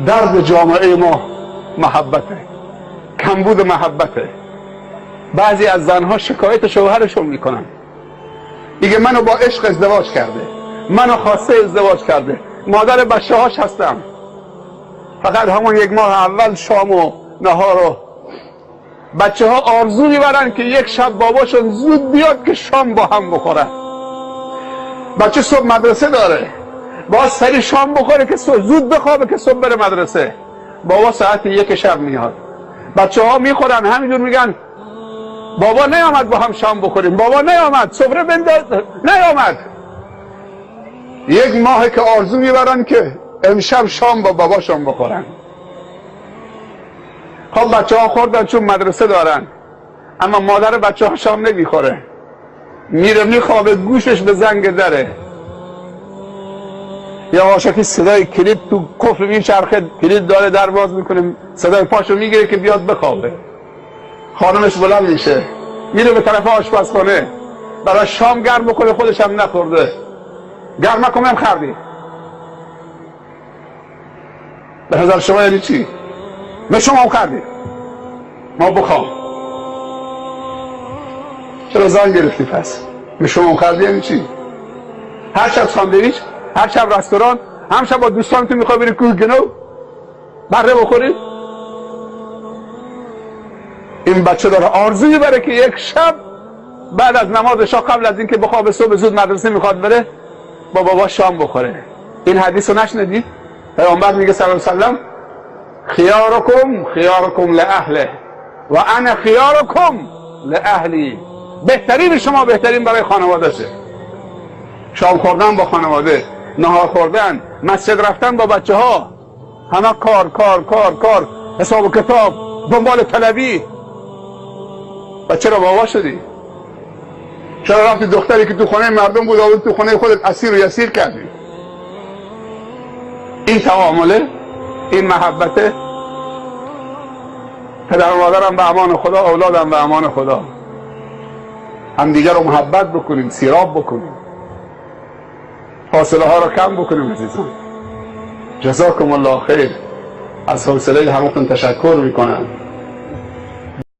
درد جامعه ما محبته، کمبود محبته. بعضی از زنها شکایت شوهرشون میکنن، میگه منو با عشق ازدواج کرده، منو خواسته ازدواج کرده، مادر بچه هاش هستم، فقط همون 1 ماه اول شام و نهار و بچه ها آرزو میبرن که یک شب باباشون زود بیاد که شام با هم بخورن. بچه صبح مدرسه داره، باز سری شام بخوره که زود بخوابه که صبح بره مدرسه. بابا ساعت 1 شب میاد، بچه ها میخورن همینجور میگن بابا نیامد با هم شام بخوریم، بابا نیامد سفره بنداز، نیامد. 1 ماه که آرزو میبرن که امشب شام با باباشون بخورن. خب بچه ها خوردن چون مدرسه دارن، اما مادر بچه ها شام نمیخوره، میره میخوابه گوشش به زنگ دره، یا واشکی صدای کلید تو کفر میچرخه، کلید داره در باز میکنه، صدای پاشو میگیره که بیاد بخوابه. خانمش بلند میشه میره به طرف آشپزخانه برای شام گرم بکنه، خودش هم نخورده، گرم کنم خردی. به نظر شما یعنی چی؟ نه شما هم کردی ما بخوام. چرا زن گرفتی پس؟ به شما هم کردی یعنی چی؟ هر شب ساندویچ، هر شب رستوران، هم شب با دوستانتون میخوای بری کوهگنو بره بخوری؟ این بچه داره آرزو میبره که یک شب بعد از نماز عشا قبل از اینکه بخوابه صبح زود مدرسه میخواد بره با بابا شام بخوره. این حدیث رو نشنیدید؟ پیامبر میگه صلی الله علیه و سلم خیارکم لاهله و انا خیارکم لاهلی. بهترین شما بهترین برای خانوادهشه. شام خوردن با خانواده، نهار خوردن، مسجد رفتن با بچه ها، همه کار کار کار کار، حساب و کتاب، دنبال طلبی. و چرا بابا شدی؟ چرا رفتی دختری که تو خانه مردم بود آورد تو خانه خودت اسیر و یسیر کردی؟ این تعامله، این محبته. پدر و مادرم به امان خدا، اولادم به امان خدا. هم دیگر رو محبت بکنیم، سیراب بکنیم، فاصله ها رو کم بکنیم عزیزان. جزاکم الله خیر. از حوصله همتون تشکر میکنم.